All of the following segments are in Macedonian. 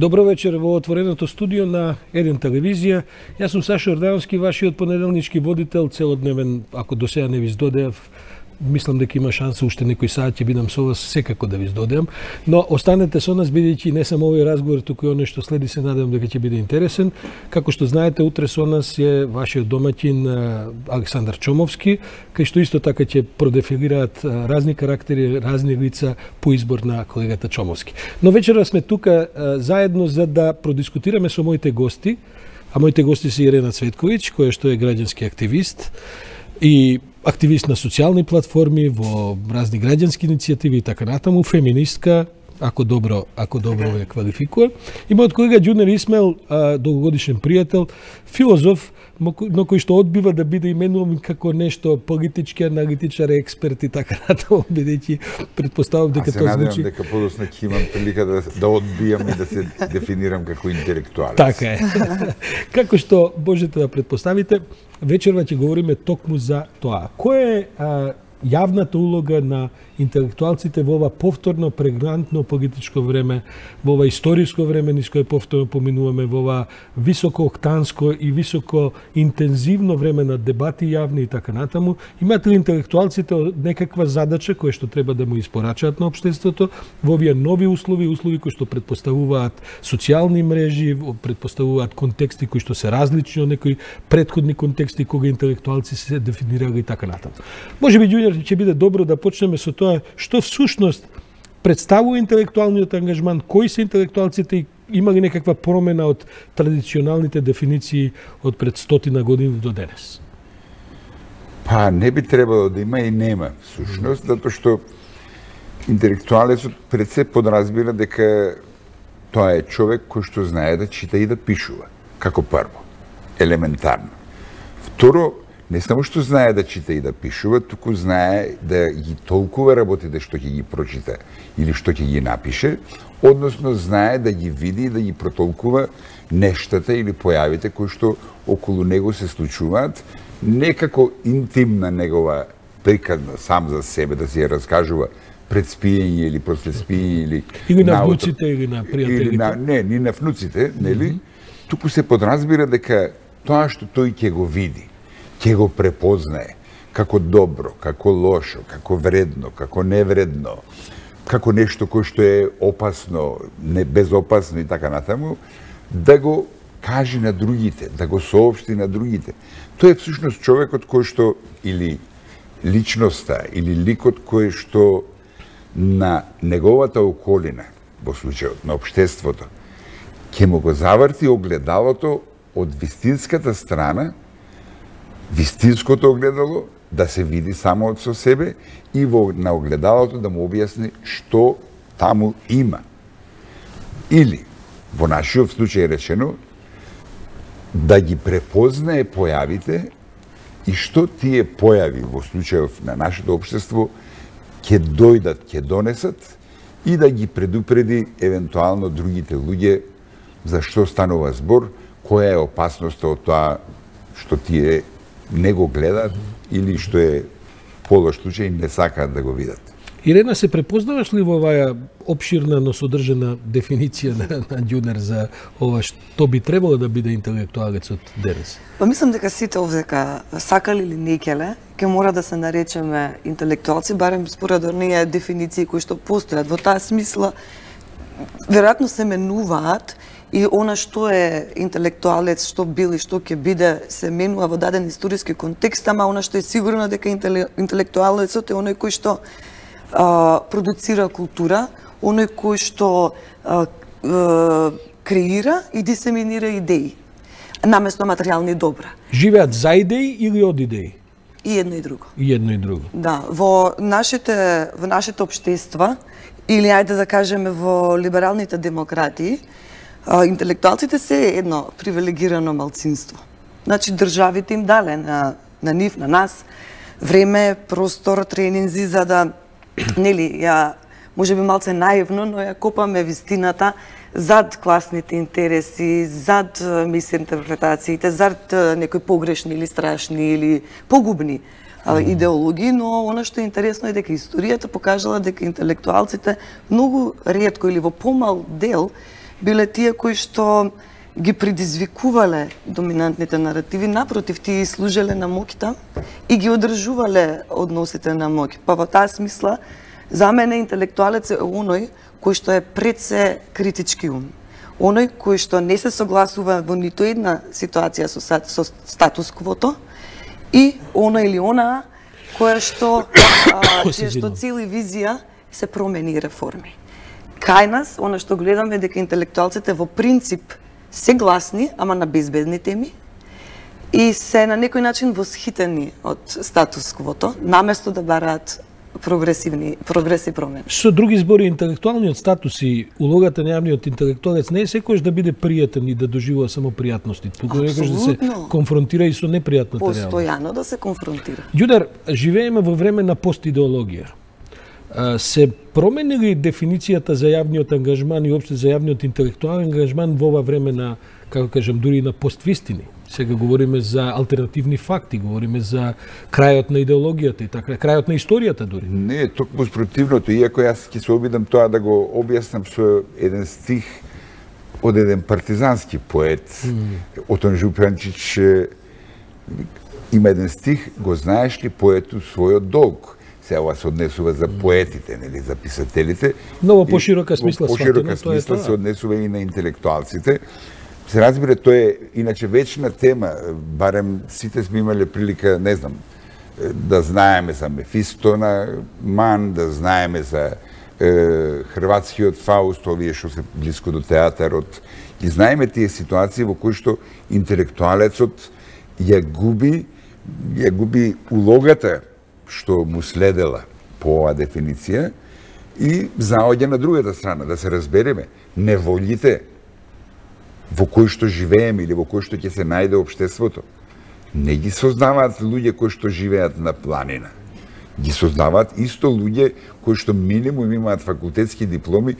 Добро вечер во отвореното студио на Еден телевизија. Јас сум Сашо Ордановски, вашиот понеделнички водител, целодневен, ако до сега не ви издодеав. Мислам дека има шанса уште некој саат ќе бидам со вас, секако да ви издодеам. Но останете со нас, бидејќи не само овој разговор, туку и оно што следи, се надевам дека ќе биде интересен. Како што знаете, утре со нас е вашиот домаќин Александар Чомовски, кај што исто така ќе продефилираат разни карактери, разни лица по избор на колегата Чомовски. Но вечера сме тука заедно за да продискутираме со моите гости, а моите гости се Ирена Цветковиќ, која што е граѓански активист и активист на социјални платформи, во разни граѓански иницијативи и така натаму, феминистка, ако добро ве квалификува. И мојот колега Џунер Исмел, долгогодишен пријател, филозоф, но кој што одбива да биде именуван како нешто политички аналитичар, експерт и така натаму, бидејќи предпоставам дека тоа звучи. Аз се надевам дека подоцна ќе имам прилика да одбијам и да се дефинирам како интелектуалец. Така е. Како што можете да предпоставите, вечерва ќе говориме токму за тоа. Која е јавната улога на интелектуалците во ова повторно прегрантно политичко време, во ова историско време низ кое повторно поминуваме, во ова високо октанско и високо интензивно време на дебати јавни и така натаму? Имате ли интелектуалците некаква задача која што треба да му испорачаат на општеството во овие нови услови кои што предпоставуваат социјални мрежи, предпоставуваат контексти кои што се различни од некои претходни контексти кога интелектуалци се дефинирали и така натаму? Можеби, Џунер, ќе биде добро да почнеме со тоа што всушност представува интелектуалниот ангажман, кои се интелектуалците и има ли некаква промена од традиционалните дефиниции од пред 100 години до денес? Па не би требало да има и нема всушност, затоа што интелектуалецот пред се подразбира дека тоа е човек кој што знае да чита и да пишува, како прво, елементарно. Второ, не само што знае да чита и да пишува, туку знае да ги толкува работите што ќе ги прочита или што ќе ги напише, односно знае да ги види и да ги протолкува нештата или појавите кои што околу него се случуваат, не како интимна негова приказна сам за себе да си ја раскажува пред спиење или после спиење или на внуците или на пријателите. Не, ни на внуците, нели? Туку се подразбира дека тоа што тој ќе го види, ќе го препознае како добро, како лошо, како вредно, како невредно, како нешто кој што е опасно, не безопасно и така натаму, да го каже на другите, да го соопшти на другите. Тоа е всушност човекот кој што, или личноста, или ликот кој што на неговата околина, во случајот на општеството, ќе му го заврти огледалото од вистинската страна, вистинското огледало, да се види само од со себе и на огледалото да му објасни што таму има. Или, во нашиот случај речено, да ги препознае појавите и што тие појави во случајот на нашето општество ќе дојдат, ќе донесат и да ги предупреди евентуално другите луѓе за што станува збор, која е опасноста од тоа што тие не го гледаат или што е полош случај не сакаат да го видат. Ирена, се препознаваш ли во оваа опширна, но содржана дефиниција на Џунер за ова што би требало да биде интелектуалецот денес? Па мислам дека сите овдека, сакали или не келе, ќе мора да се наречеме интелектуалци, барем според оние дефиниции кои што постојат. Во таа смисла, веројатно се менуваат и она што е интелектуалец, што бил и што ќе биде, се менува во даден историски контекст, ама она што е сигурно дека интелектуалецот е оној кој што продуцира култура, оној кој што креира и дисеминира идеи, наместо материјални добра. Живеат за идеи или од идеи? И едно и друго. И едно и друго. Да, во нашите општества, или ајде да кажеме во либералните демократии, интелектуалците се едно привилегирано малцинство. Значи, државите им дале на нив, на нас, време, простор, тренинзи, за да, нели, ја, може би малце наивно, но ја копаме вистината зад класните интереси, зад мисинтерпретациите, зад некои погрешни или страшни или погубни идеологии, но она што е интересно е дека историјата покажала дека интелектуалците многу ретко или во помал дел биле тие кои што ги предизвикувале доминантните наративи, напротив, тие служеле на моќта и ги одржувале односите на моќ. Па во таа смисла, за мене интелектуалец е оној кој што е пред се критички ум. Оној кој што не се согласува во ниту една ситуација со статус-квото и она или она која што цел и визија се промени и реформи. Кај нас, она што гледаме дека интелектуалците во принцип се гласни, ама на безбедни теми и се на некој начин восхитени од статус-квото, наместо да бараат прогреси промени. Со други збори, интелектуалниот статус и улогата на јавниот интелектуалец не е секојаш да биде пријатен и да доживува само пријатности, туку да се конфронтира и со непријатната реалност. Постојано да се конфронтира. Ѓудар, живееме во време на постидеологија. Се промени ли дефиницијата за јавниот ангажман и опште за јавниот интелектуален ангажман во ова време на, како кажем, дури на поствистини? Сега говориме за алтернативни факти, говориме за крајот на идеологијата и така, крајот на историјата дури. Не, токму спротивното, иако јас ќе се обидам тоа да го објаснам со еден стих од еден партизански поет, Отон Жупјанчич, има еден стих, го знаеш ли поету својот долг? Сега ова се однесува за поетите, нели, за писателите. Но во поширока смисла сватено, поширока смисла се однесува и на интелектуалците. Се разбира, тоа е иначе вечна тема, барем сите сме имале прилика, не знам, да знаеме за Мефисто на Ман, да знаеме за хрватскиот Фауст, овие што се близко до театарот. И знаеме тие ситуации во кои што интелектуалецот ја губи улогата што му следела по оваа дефиниција и заоѓа на другата страна, да се разбереме, неволите во кои што живееме или во кои што ќе се најде општеството, не ги создаваат луѓе кои што живеат на планина. Ги создаваат исто луѓе кои што минимум имаат факултетски дипломи,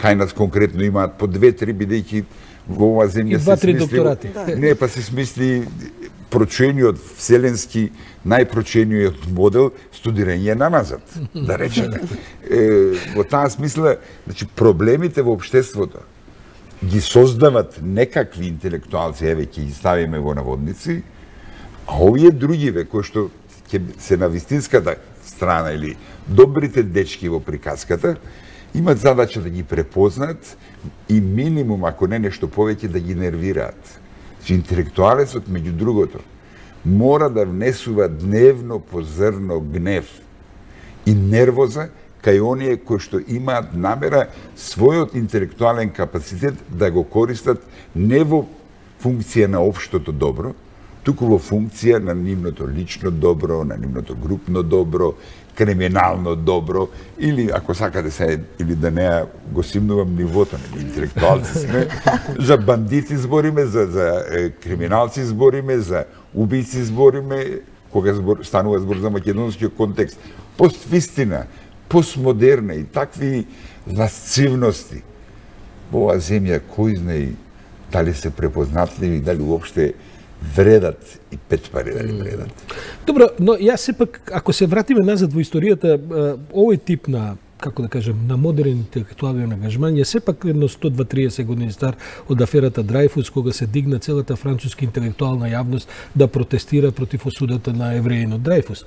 кај нас конкретно имаат по 2-3, бидејќи во оваа земја се смисли... докторати. Не, па се смисли прочениот вселенски, најпрочениот модел студирање намазат, да речеме. Во таа смисла, значи, проблемите во општеството ги создават некакви интелектуалци, еве ќе ги ставиме во наводници, а овие другиве кои што ќе се на вистинската страна или добрите дечки во приказката, имат задача да ги препознаат и минимум, ако не нешто повеќе, да ги нервираат. Интелектуалецот, меѓу другото, мора да внесува дневно по зрно гнев и нервоза кај оние кои што имаат намера својот интелектуален капацитет да го користат не во функција на општото добро, туку во функција на нивното лично добро, на нивното групно добро, криминално добро, или, ако сакате се, или да не го симнувам нивото, не интелектуалци сме, за бандити збориме, за криминалци збориме, за убийци збориме, кога станува збор за македонскиот контекст. Поствистина, постмодерна и такви ласцивности во оваа земја, кој знае дали се препознатливи, дали уопште вредат и 5 пари дали вредат. Добро, но јас сепак, ако се вратиме назад во историјата, овој тип на, како да кажем, на модерен интелектуален ангажман е сепак едно 120-30 години стар од аферата Драјфус, кога се дигна целата француска интелектуална јавност да протестира против осудата на евреинот Драјфус.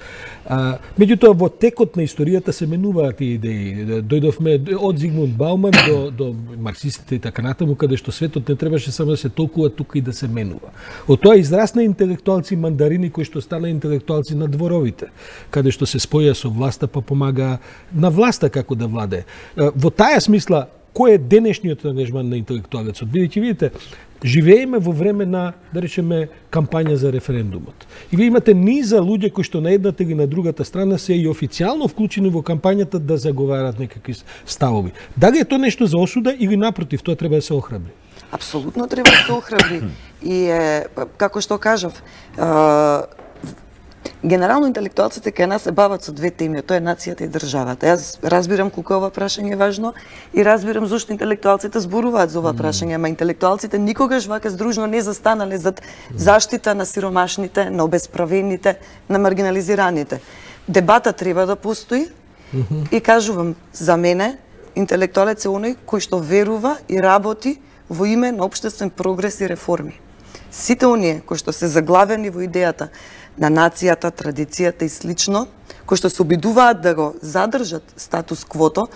Меѓутоа, во текот на историјата се менуваат тие идеи. Дојдовме од Зигмунд Бауман до марксистите и така натаму, каде што светот не требаше само да се толкува, тука и да се менува. Од тоа израсна интелектуалци мандарини кои што стана интелектуалци на дворовите, каде што се споја со власта па помага на власта како да владее. Во таа смисла, кој е денешниот ангажман на интелектуалецот? Бидејќи, видите, живееме во време на, да речеме, кампања за референдумот. И ви имате низа луѓе кои што на едната или на другата страна се и официјално вклучени во кампањата да заговарат некакви ставови. Дали е тоа нешто за осуда или напротив, тоа треба да се охрабри? Апсолутно треба да се охрабри. И како што кажав, генерално интелектуалците кај нас се бават со две теми, тоа е нацијата и државата. Јас разбирам колку ова прашање е важно и разбирам зошто интелектуалците зборуваат за ова прашање, ама интелектуалците никогаш вака здружно не застанале зад заштита на сиромашните, на обесправените, на маргинализираните. Дебата треба да постои и кажувам, за мене интелектуалец е оној кој што верува и работи во име на општествен прогрес и реформи. Сите оние кои што се заглавени во идејата на нацијата, традицијата и слично, кои што се обидуваат да го задржат статус квото,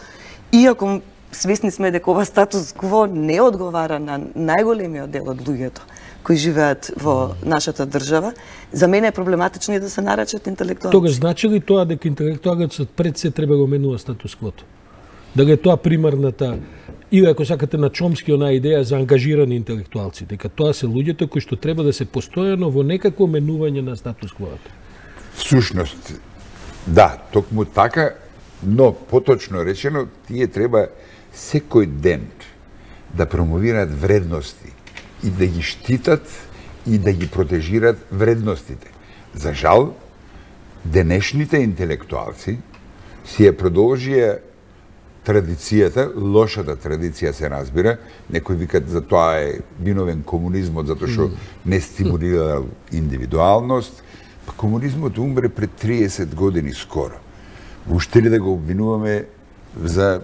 иако свесни сме дека ова статус кво не одговара на најголемиот дел од луѓето кои живеат во нашата држава, за мене е проблематично и да се наречат интелектуалци. Тогаш значи ли тоа дека интелектуалецот пред се треба го менува статус квото? Дали е тоа примарната, или ако сакате на Чомски, онаа идеја за ангажирани интелектуалци, дека тоа се луѓето кои што треба да се постојано во некакво менување на статус квото? Всушност, да, токму така, но поточно речено, тие треба секој ден да промовираат вредности и да ги штитат и да ги протежираат вредностите. За жал, денешните интелектуалци си ја продолжија традицијата, лошата традиција се разбира, некои викат за тоа е виновен комунизмот, затоа што не стимулирал индивидуалност, па комунизмот умре пред 30 години скоро. Уште ли да го обвинуваме за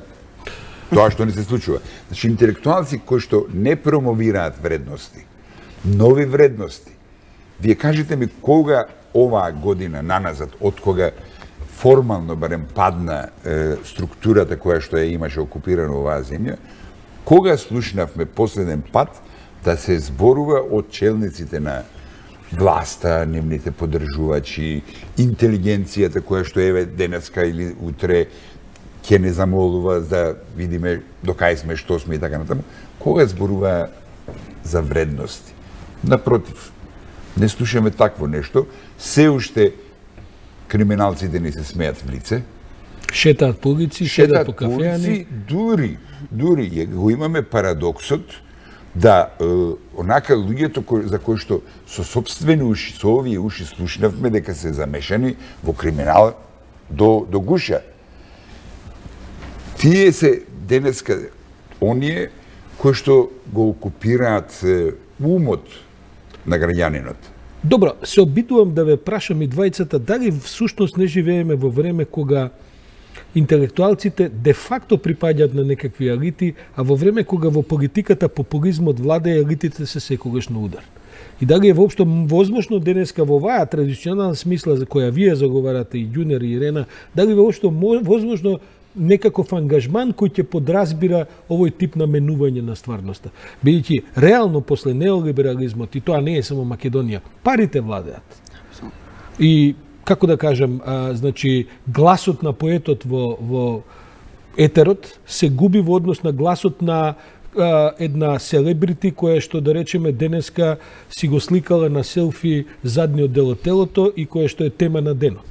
тоа што не се случува? Значи, интелектуалци кои што не промовираат вредности, нови вредности, вие кажете ми кога оваа година наназад, од кога формално барем падна структурата која што ја имаше окупирана оваа земја, кога слушнавме последен пат да се зборува од челниците на власта, нивните поддржувачи, интелигенцијата која што еве денеска или утре ќе не замолува да видиме до кај сме, што сме и така натаму, кога зборува за вредности? Напротив, не слушаме такво нешто, се уште криминалците ни се смеат в лице. Шетаат по улици, шетаат по кафеани. Дури го имаме парадоксот да онака луѓето за кои што со сопствени уши, со овие уши слушнавме дека се замешани во криминал до гуша. Тие се денеска оние кои што го окупираат умот на граѓанинот. Добро, се обидувам да ве прашам и двајцата дали всушност не живееме во време кога интелектуалците де факто припаѓаат на некакви елити, а во време кога во политиката популизмот владе, елитите се секогаш на удар. И дали е воопшто возможно денеска во оваа традиционална смисла за која вие заговарате и Ѓунер и Ирена, дали воопшто возможно некаков ангажман кој ќе подразбира овој тип на менување на стварноста. Бидејќи реално после неолиберализмот, и тоа не е само Македонија, парите владеат. И како да кажам, значи гласот на поетот во етерот се губи во однос на гласот на една селебрити која што да речеме денеска си го сликала на селфи задниот дел од телото и која што е тема на денот.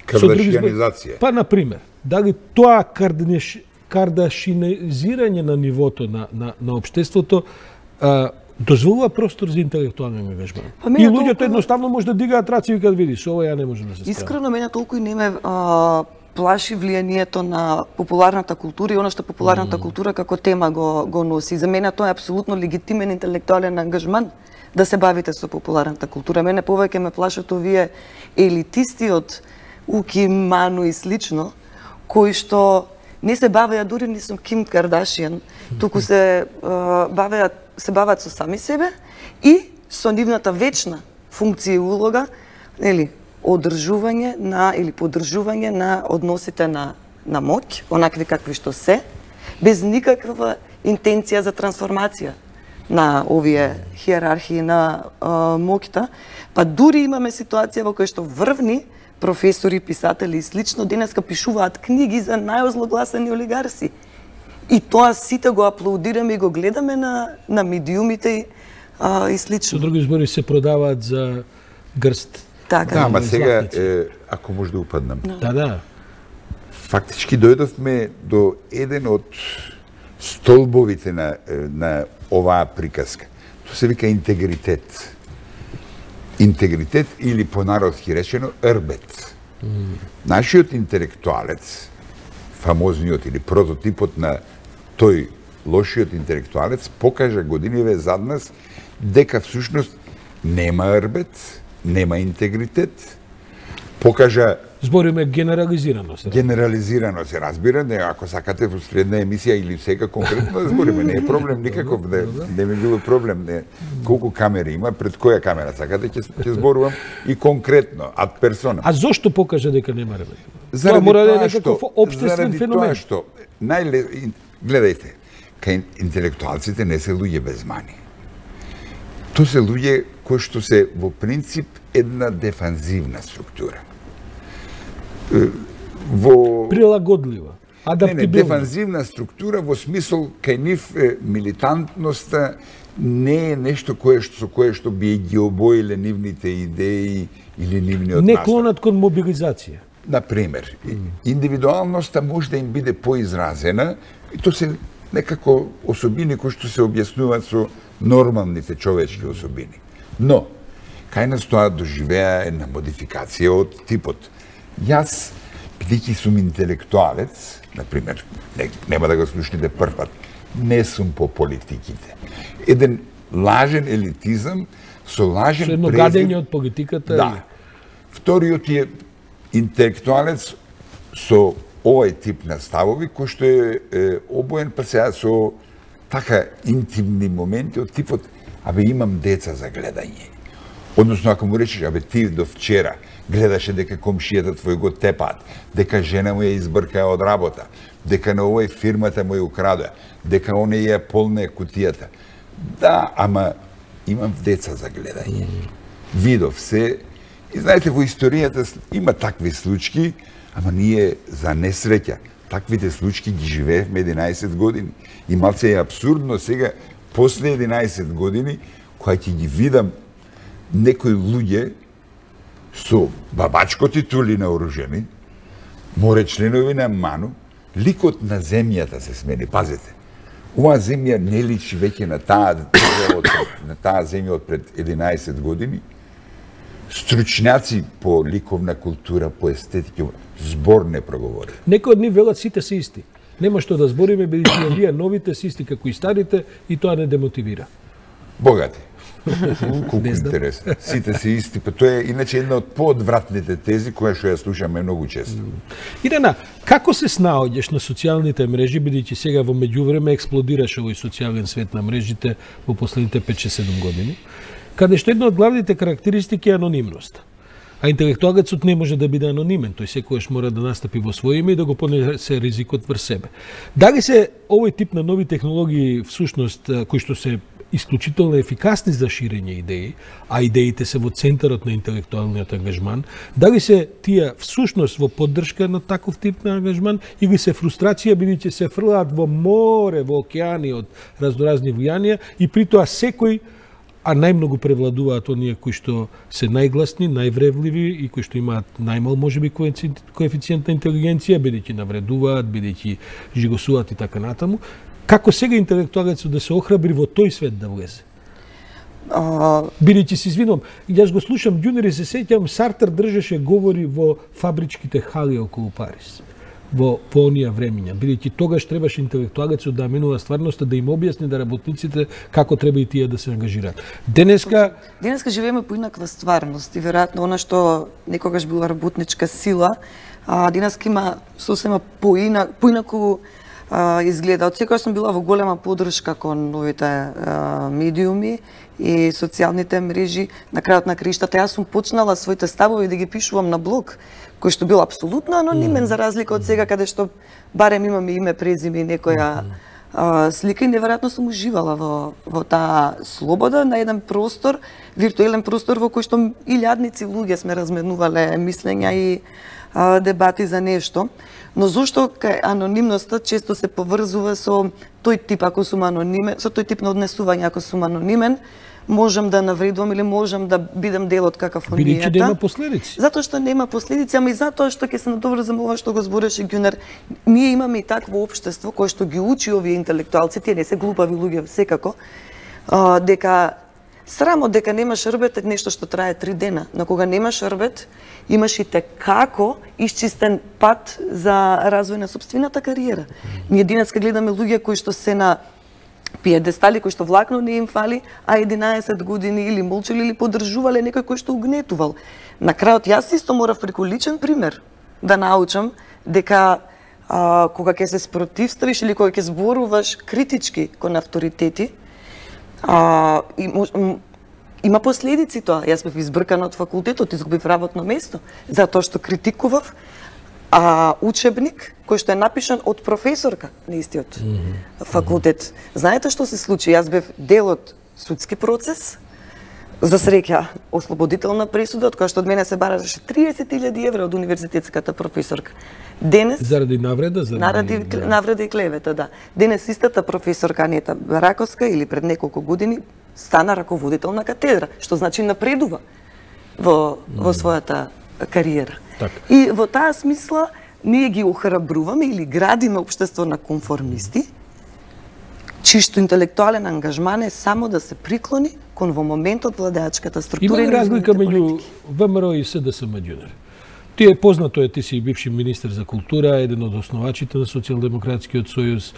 Кардашианизација. Па на пример, дали тоа кардашинизирање на нивото на општеството дозволува простор за интелектуален ангажман. И луѓето едноставно може да дигаат раци и викаат види, со ова ја не може да се справам. Искрено мене толку и не ме плаши влијанието на популарната култура и она што популарната култура како тема го носи. За мене тоа е апсолутно легитимен интелектуален ангажман да се бавите со популарната култура. Мене повеќе ме плашат овие елитисти од Уки, Ману и слично, кои што не се бавеа дури ни со Ким Кардашијан, туку се бават со сами себе и со нивната вечна функција и улога, нели, одржување на или поддржување на односите на моќ, онакви какви што се, без никаква интенција за трансформација на овие хиерархии на моќта, па дури имаме ситуација во која што врвни професори, писатели и слично денеска пишуваат книги за најозлогласени олигарси. И тоа сите го аплаудираме и го гледаме на медиумите и слично. Со други збори се продаваат за грст. Така. Да, ама сега, ако може да упаднам. Да. Фактички дојдовме до еден од столбовите на оваа приказка. Тоа се вика интегритет. Интегритет или по народски речено рбет. Нашиот интелектуалец, фамозниот или прототипот на тој лошиот интелектуалец, покажа годиниве зад нас дека всушност нема рбет, нема интегритет, покажа Збориме генерализирано се. Генерализирано се разбира, не, ако сакате во следна емисија или сега конкретно да збориме, не е проблем никаков, не ми било проблем, не. Колку камери има, пред која камера сакате ќе зборувам и конкретно, ад персона. А зошто покажа дека нема ремек? Заради мора да е тоа некаков општествен феномен. Што, гледајте, кај интелектуалците не се луѓе без мани. То се луѓе кои што се во принцип една дефанзивна структура. Прилагодлива, адаптибилна. Не, дефанзивна структура во смисол кај нив милитантноста не е нешто со кое што би ги обоиле нивните идеи или нивниот не настав. клонат кон мобилизација. Например, индивидуалноста може да им биде поизразена и то се некако особини кои што се објаснуваат со нормалните човечки особини. Но, кај нас тоа доживеа една модификација од типот. Јас, бидејќи сум интелектуалец, например, нема да го слушнете прв пат, не сум по политиките. Еден лажен елитизам со лажен презир. Со едно гадење од политиката. Да. Вториот е интелектуалец со овој тип на ставови, кој што е обоен па сега со така интимни моменти од типот абе имам деца за гледање. Односно, ако му речеш, абе ти до вчера гледаше дека комшијата твој го тепаат, дека жена му ја избркаа од работа, дека на овој фирмата му ја украда, дека оне ја полне кутијата. Да, ама имам деца за гледање. Видов се. И знаете, во историјата има такви случаи, ама ние за несреќа таквите случаи ги живеевме 11 години. И малце е абсурдно сега, после 11 години, која ќе ги видам некои луѓе со бабачко титули наоружени, море членови на МАНУ, ликот на земјата се смени. Пазете, оваа земја не личи веќе на таа земја од пред 11 години. Стручњаци по ликовна култура, по естетика, збор не проговори. Некои од нив велат сите се исти. Нема што да збориме, бидејќи овие новите се исти како и старите, и тоа не демотивира. Богати. Колку интересно. Сите се исти, па тоа е иначе една од поодвратните тези која што ја слушаме многу често. Ирена, како се снаоѓаш на социјалните мрежи, бидејќи сега во меѓувреме експлодираше овој социјален свет на мрежите во последните 5-6-7 години, каде што една од главните карактеристики е анонимност. А интелектуалецот не може да биде анонимен, тој секогаш мора да настапи во своје име и да го понесе ризикот врз себе. Дали се овој тип на нови технологии всушност кои што се исклучително ефикасни за ширење идеи, а идеите се во центарот на интелектуалниот ангажман, дали се тие всушност во поддршка на таков тип на ангажман или се фрустрација бидејќи се фрлаат во море, во океани од разноразни влијанија и притоа секој, а најмногу превладуваат оние кои што се најгласни, највревливи и кои што имаат најмал можеби коефициент на интелигенција, бидејќи навредуваат, бидејќи жигосуваат и така натаму. Како сега интелектуалецот да се охрабри во тој свет да влезе? Бидејќи се извинувам, јас го слушам Ѓунер и се сеќам, Сартер држеше говори во фабричките хали околу Париз. Во онија времиња, бидејќи тогаш требаше интелектуалецот да менува стварноста, да им објасни да работниците како треба и тие да се ангажираат. Денеска живееме по инаква стварност и веројатно она што некогаш била работничка сила, денеска има сосема поинаку изгледа. Од секојаш сум била во голема поддршка кон новите медиуми и социјалните мрежи. На крајот на краиштата јас сум почнала своите ставови да ги пишувам на блог, кој што бил апсолутно анонимен за разлика од сега каде што барем имаме име, презиме и некоја слика и неверојатно сум уживала во таа слобода на еден простор, виртуелен простор во кој што илјадници луѓе сме разменувале мислења и дебати за нешто. Но зошто кај анонимноста често се поврзува со тој тип, ако сум анонимен, со тој тип на однесување, ако сум анонимен, можам да навредувам или можам да бидам дел од какафонијата. Бидејќи нема последици. Затоа што нема последици, ама и затоа што ќе се надоврзам ова што го збореше Ѓунер. Ние имаме и такво општество кое што ги учи овие интелектуалци, тие не се глупави луѓе секако, дека срамо дека немаш рбет е нешто што трае 3 дена. Но кога немаш рбет, имаш и како исчистен пат за развој на сопствената кариера. Ние денеска гледаме луѓе кои што се на пиедестали кои што влакно не им фали, а 11 години или молчали или поддржувале некој кој што угнетувал. На крајот јас исто морав преку личен пример да научам дека кога ќе се спротивставиш или кога ќе зборуваш критички кон авторитети, има последици тоа. Јас бев избркана од факултетот, изгубив работно место, затоа што критикував учебник кој што е напишан од професорка на истиот факултет. Знаете што се случи? Јас бев дел од судски процес, за среќа ослободителна пресуда, од која што од мене се бараше 30.000 евра од универзитетската професорка. Денес заради навреда, навреда и клевета, да. Денес истата професорка Анета Раковска или пред неколку години стана раководител на катедра, што значи напредува во својата кариера. Так. И во таа смисла ние ги охрабруваме или градиме општество на конформисти, чишто интелектуален ангажман е само да се приклони кон во моментот владеачката структура. Има разлика меѓу ВМРО и СДСМ, Ѓунер? Ти е познато ти си бивши министер за култура, еден од основачите на Социјалдемократскиот сојуз,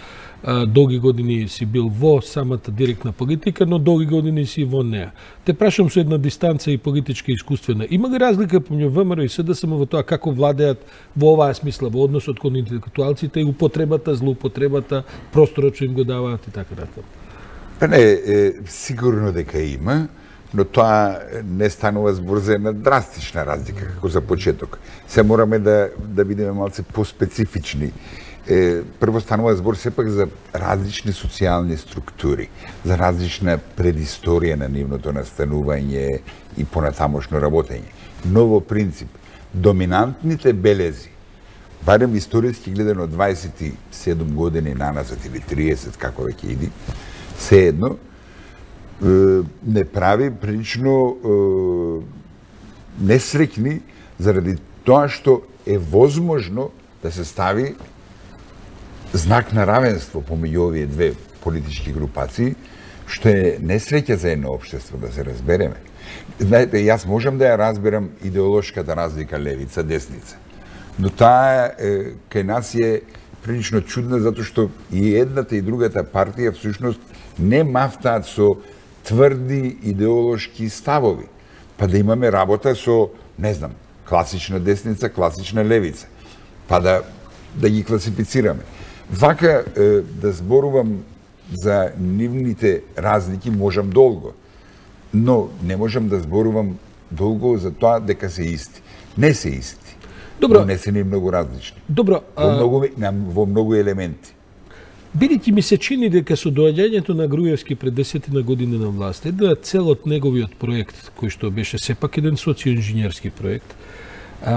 долги години си бил во самата директна политика, но долги години си во неа. Те прашам со една дистанца и политичка и искуствена. Има ли разлика помеѓу ВМРО и СДСМ во тоа како владеат во оваа смисла, во односот кон интелектуалците и употребата, злоупотребата, просторот што им го даваат и така натаму? Па не, сигурно дека има, но тоа не станува збор за една драстична разлика, како за почеток. Се мораме да бидеме малце поспецифични. Прво станува збор сепак за различни социјални структури, за различна предисторија на нивното настанување и понатамошно работење. Ново принцип, доминантните белези, барем историски гледано 27 години наназад или 30, како веќе иди, се едно, не прави прилично несреќни заради тоа што е возможно да се стави знак на равенство помеѓу овие две политички групации, што е несреќа за едно општество, да се разбереме. Знаете, јас можам да ја разберам идеолошката разлика левица-десница, но таа кај нас е прилично чудна, затоа што и едната и другата партија всушност не мафтаат со тврди идеолошки ставови, па да имаме работа со, не знам, класична десница, класична левица, па да ги класифицираме. Вака да зборувам за нивните разлики можам долго, но не можам да зборувам долго за тоа дека се исти. Не се исти, но не се ни многу различни. Добро, во многу елементи. Бидејќи ми се чини дека со доаѓањето на Груевски пред 10 години на власт, една цел од неговиот проект, кој што беше сепак еден социоинженерски проект,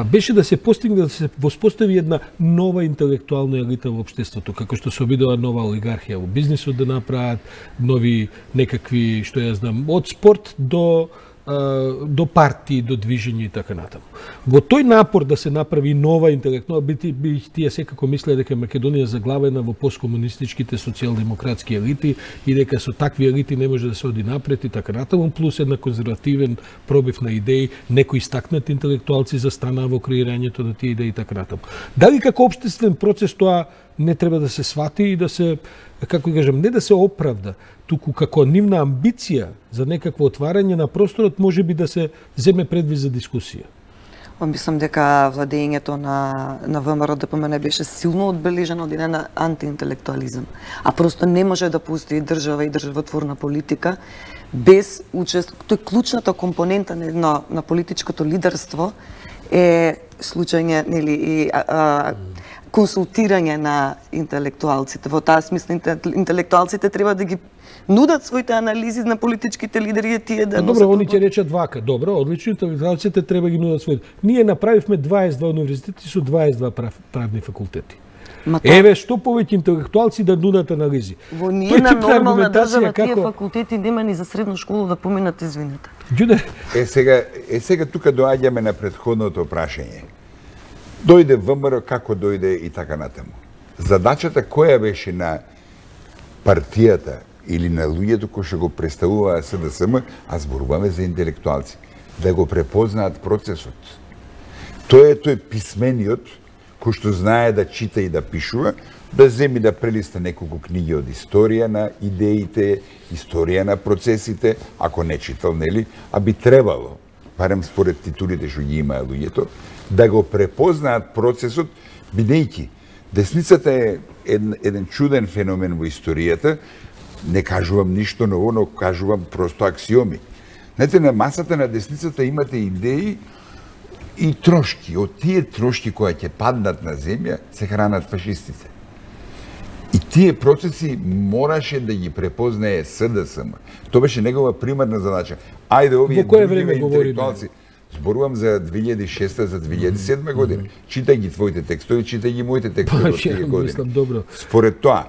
беше да се постигне, да се воспостави една нова интелектуална елита во општеството, како што се обидува нова олигархија во бизнисот да направат, нови некакви, што ја знам, од спорт до партии, до движење и така натаму. Во тој напор да се направи нова интелектуална, тие секако мислеа дека Македонија заглавена во посткомунистичките социјалдемократски елити и дека со такви елити не може да се оди напред и така натаму, плюс една конзервативен пробив на идеи, некои истакнати интелектуалци застанаа во креирањето на тие идеи и така натаму. Дали како општествен процес тоа не треба да се свати и да се, како кажам, не да се оправда, туку како нивна амбиција за некакво отварање на просторот можеби да се земе предвид за дискусија? Мислам дека владењето на ВМРО ДПМН беше силно одбележено од еден антиинтелектуализам. А просто не може да постои држава и државотворна политика без учество. Тој клучната компонента на политичкото лидерство е случање, нели, и консултирање на интелектуалците. Во таа смисла интелектуалците треба да ги нудат своите анализи на политичките лидери и тие да добро, они ќе речат вака. Добро, одлично, интелектуалците треба ги нудат своите. Ние направивме 22 универзитети со 22 правни факултети. Еве што повеќе интелектуалци да нудат анализи. Во ние на нормална држава тие факултети нема ни за средна школа да поминат, извинете. Сега тука доаѓаме на претходното прашање. Дојде ВМРО, како дојде и така натаму. Задачата која беше на партијата или на луѓето кои што го представуваа СДСМ, а зборуваме за интелектуалци, да го препознаат процесот. Тој е писмениот кој што знае да чита и да пишува, да земи да прелиста неколку книги од историја на идеите, историја на процесите, ако не читал, нели, а би требало, барем според титулите што ги имаа луѓето, да го препознаат процесот, бидејќи десницата е еден чуден феномен во историјата, не кажувам ништо ново, но кажувам просто аксиоми. Знаете, на масата на десницата имате идеи и трошки. Од тие трошки кои ќе паднат на земја, се хранат фашистите. И тие процеси мораше да ги препознае СДСМ. Тоа беше негова примарна задача. Ајде, овие другиве интелектуалци, зборувам за 2006 за 2007 година. Читај ги твоите текстови, читај ги моите текстови од тие години. Според тоа,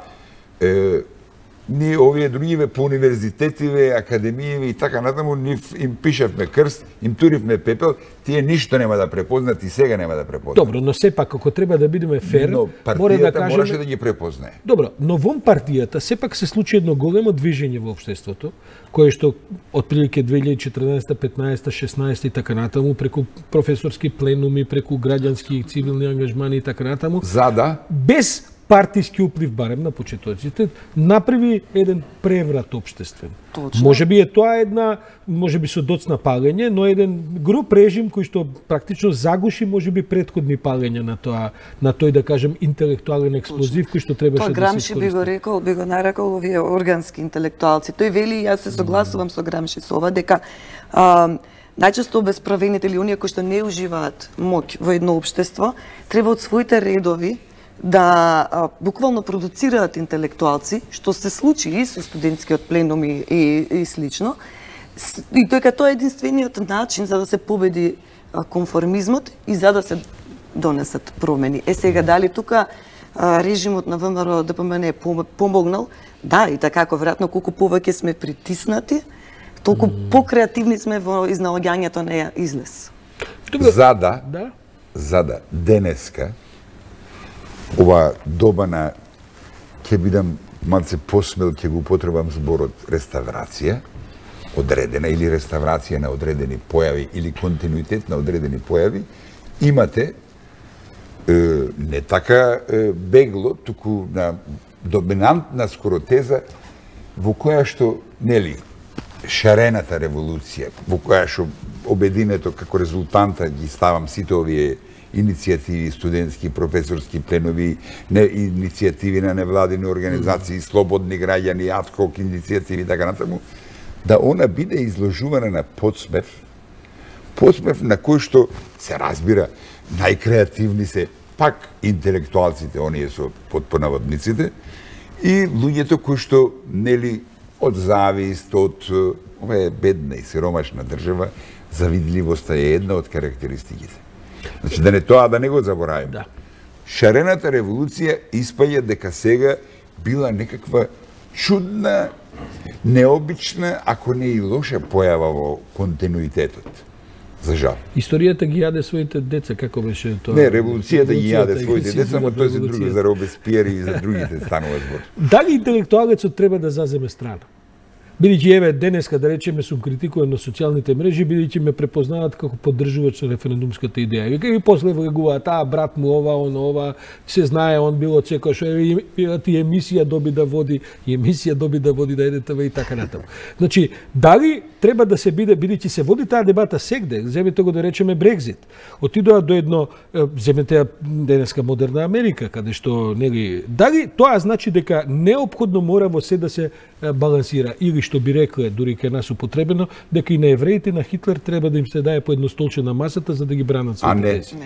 ние овие другиве по универзитетиве, академиеве и така натаму, им пишавме крст, им туривме пепел, тие ништо нема да препознат и сега нема да препознат. Добро, но сепак, ако треба да бидеме фер, но мора да кажеме... мораше да ги препознае. Добро, но вон партијата сепак се случи едно големо движење во општеството, кое што отприлике 2014, 15, 16 и така натаму, преку професорски пленуми, преку граѓански и цивилни ангажмани и така натаму, без партиски уплив, барем на почетоците, направи еден преврат општествен. Точно. Може би е тоа една, може би со доцна палење, но еден груп режим кој што практично загуши може би претходни палења на тој да кажем интелектуален експлозив кој што требаше да се Грамши би го рекол, би го нарекол овие органски интелектуалци. Тој вели, јас се согласувам со Грамши со ова, дека најчесто обесправените или оние кои што не уживаат моќ во едно општество, треба од своите редови да буквално продуцираат интелектуалци, што се случи и со студентскиот пленум и слично. И тоа е единствениот начин за да се победи конформизмот и за да се донесат промени. Сега, дали тука режимот на ВМРО ДПМН е помогнал? Да, и така, веројатно, колку повеќе сме притиснати, толку покреативни сме во изнаоѓањето на излез. За да денеска ова доба на, ќе бидам малце посмел, ќе го употребам зборот реставрација, одредена или реставрација на одредени појави или континуитет на одредени појави, имате не така бегло, туку на доминантна скоро теза во која што, нели, шарената револуција, во која што обединето како резултанта ги ставам сите овие иницијативи, студентски, професорски пленови, иницијативи на невладини организации, слободни граѓани, адхок иницијативи и така натаму, да она биде изложувана на подсмев на кој што се разбира најкреативни се пак интелектуалците, оние со подпонаводниците, и луѓето кои што, нели, од завист, од ова е бедна и сиромашна држава, завидливоста е една од карактеристиките. Значи, да не тоа, да не го заборавим. Да. Шарената револуција испаѓа дека сега била некаква чудна, необична, ако не и лоша појава во континуитетот. За жал. Историјата ги јаде своите деца, како беше тоа? Не, револуцијата ги јаде своите деца, но тоа се друго, за Робеспиер и за другите станува збор. Дали интелектуалецот треба да заземе страна? Бидејќи еве денеска да речеме сум критикуван на социјалните мрежи, бидејќи ме препознаваат како поддржувач на референдумската идеја. И после влегуваат, брат му ова, он ова, се знае, он било секој што и емисија доби да води, да ЕДТВ и така натаму. Значи, дали треба да се биде, бидејќи се води таа дебата сегде, земете го да речеме Брекзит. Отидоа до едно, земете денеска модерна Америка, каде што, нели, дали тоа значи дека неопходно мора во се да се балансира, или што би рекле, дури кај нас употребено, дека и на евреите, на Хитлер треба да им се дае по едно столче на масата за да ги бранат своите тези.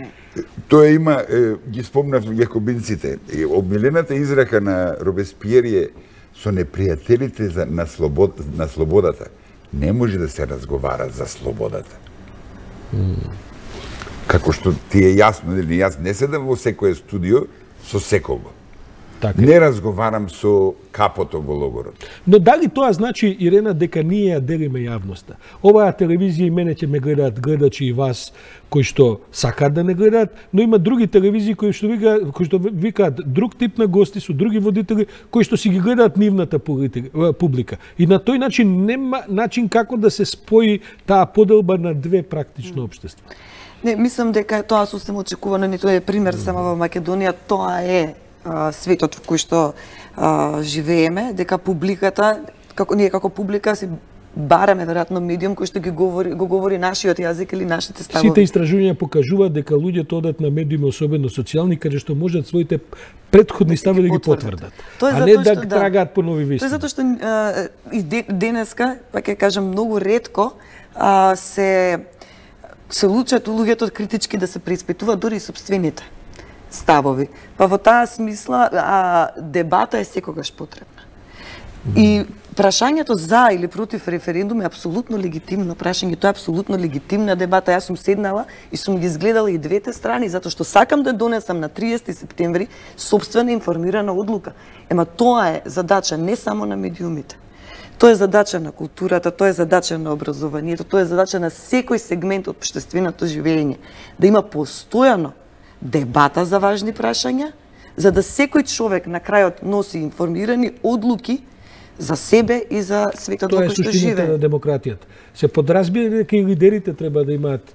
Тоа има, ги спомнав јакобинците. Обмилената израка на Робеспиер е со непријателите на слободата. Не може да се разговара за слободата. Како што ти е јасно, јас не седам во секое студио со секого. Така. Не разговарам со капото во логорот. Но дали тоа значи, Ирена, дека ние ја делиме јавноста? Оваа телевизија и мене ќе ме гледаат гледачи и вас кои што сакаат да не гледаат, но има други телевизии кои што викаат друг тип на гости со други водители кои што си ги гледаат нивната публика. И на тој начин нема начин како да се спои таа поделба на две практично општества. Не, мислам дека тоа состем очекувано, не тоа е пример само во Македонија, тоа е светот во кој што живееме, дека публиката, ние како публика си бараме веројатно медиум кој што го говори нашиот јазик или нашите ставови. Сите истражувања покажуваат дека луѓето одат на медиуми, особено социјални, каде што можат своите претходни стави да ги потврдат, а не да трагаат по нови вести. Тоа е затоа што и денеска, па ќе кажам, многу ретко се случат луѓето критички да се преиспитуваат дури и сопствените ставови. Па во таа смисла дебата е секогаш потребна. И прашањето за или против референдум е апсолутно легитимно прашање, тоа е апсолутно легитимна дебата. Јас сум седнала и сум ги изгледала и двете страни, затоа што сакам да донесам на 30 септември сопствена информирана одлука. Ема тоа е задача не само на медиумите. Тоа е задача на културата, тоа е задача на образованието, тоа е задача на секој сегмент од општественото живење. Да има постојано дебата за важни прашања, за да секој човек на крајот носи информирани одлуки за себе и за светот во кој што живее. Тоа е суштината на демократијата. Се подразбира дека и лидерите треба да имаат,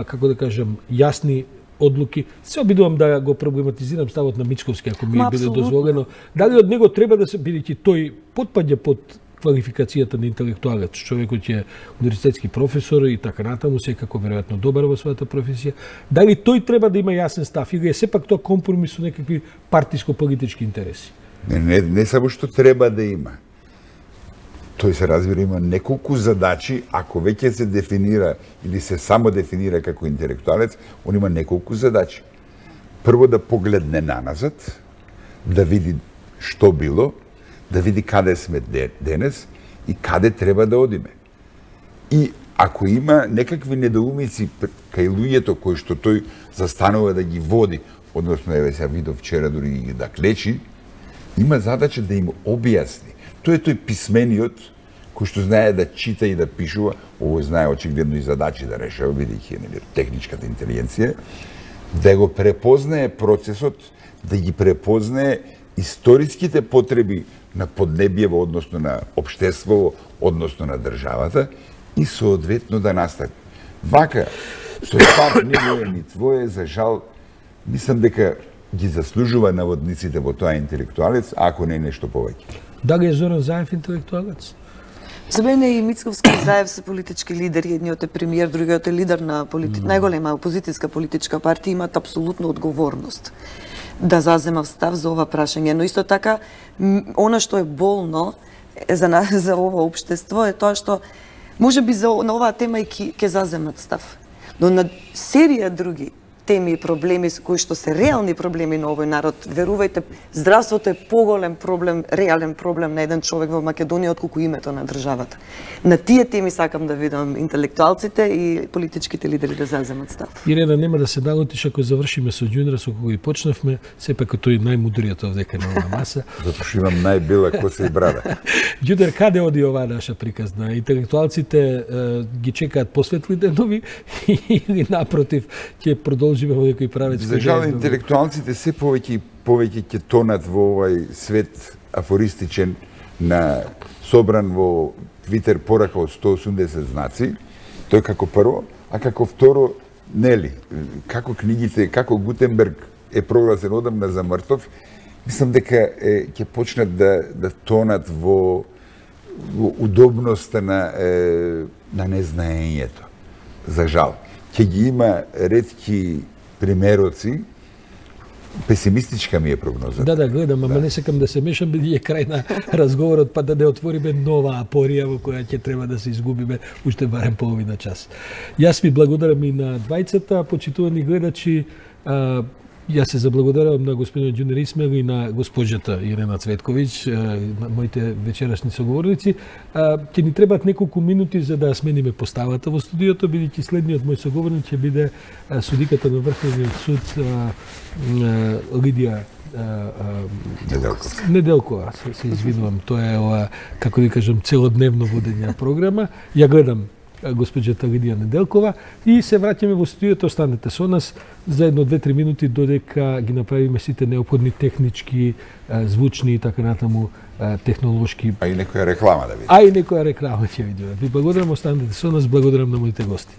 како да кажам, јасни одлуки. Се обидувам да го проблематизирам ставот на Мицковски, ако ми биде дозволено. Дали од него треба да се, бидејќи тој потпаѓа под квалификацијата на интелектуалец. Човекот е универзитетски професор и така натаму, секако веројатно добар во својата професија. Дали тој треба да има јасен став или е сепак тоа компромис со некакви партиско-политички интереси? Не само што треба да има. Тој се разбира има неколку задачи, ако веќе се дефинира или се само дефинира како интелектуалец, он има неколку задачи. Прво да погледне наназад, да види што било, да види каде сме денес и каде треба да одиме. И ако има некакви недоумици кај луѓето кои што тој застанува да ги води, односно еве се видов вчера дури ги да клечи, има задача да им објасни. Тој е тој писмениот кој што знае да чита и да пишува, ово знае очигледно и задачи да решава, бидејќи е техничката интелигенција, да го препознае процесот, да ги препознае историските потреби на поднебјево, односно на општествово, односно на државата и соодветно да настави. Вака, со став не моје ни твое, за жал, мислам дека ги заслужува наводниците во тоа интелектуалец, ако не нешто повеќе. Дали е Зоран Заев интелектуалец? За мене и Мицковски и Заев се политички лидери, едниот е премиер, другиот е лидер на најголема опозицијска политичка партија, имаат апсолутно одговорност да заземав став за ова прашање. Но исто така, она што е болно за ова општество е тоа што можеби на оваа тема и ќе заземат став. Но на серија други теми и проблеми кои што се реални проблеми на овој народ, верувајте, здравството е поголем проблем, реален проблем на еден човек во Македонија отколку името на државата. На тие теми сакам да видам интелектуалците и политичките лидери да заземат став. Ирена, нема да се налутиш ако завршиме со Ѓунра со кога и почнавме, сепак тој најмудриот овдека на оваа маса. Затоа што имам најбела коса и брада. Ѓудер, каде оди оваа наша приказна? Интелектуалците ги чекаат посветли денови или напротив ќе продолжиме во некој правец? За жал, интелектуалците се повеќе и повеќе ќе тонат во овај свет афористичен на собран во Твитер порака од 180 знаци. Тој како прво, а како второ, нели, како книгите, како Гутенберг е прогласен одамна за мртов, мислам дека ќе почнат да тонат во удобноста на незнаењето. За жал. Ќе ги има ретки примероци, песимистичка ми е прогнозата. Да, гледам, ама не сакам да се мешам, бидејќи крај на разговорот, па да не отвориме нова апорија во која ќе треба да се изгубиме уште барем половина час. Јас ви благодарам и на двајцата, почитувани гледачи. Јас се заблагодарувам на господинот Ѓунер Исмаил и на госпоđата Ирена Цветковиќ, моите вечерашни соговорници. Ќе ни требаат неколку минути за да смениме поставата во студиото, бидејќи следниот мој соговорник ќе биде судиката на Врховниот суд Лидија Неделкова. Се извинувам, тоа е ова, како да кажам, целодневно водење програма. Ја гледам госпоđата Лидија Неделкова и се враќаме во студиото. Останете со нас за едно 2-3 минути додека ги направиме сите неопходни технички, звучни и така натаму технолошки. А и некоја реклама да види. А и некоја реклама ќе видиме. Ви благодарам, останете со нас, благодарам на моите гости.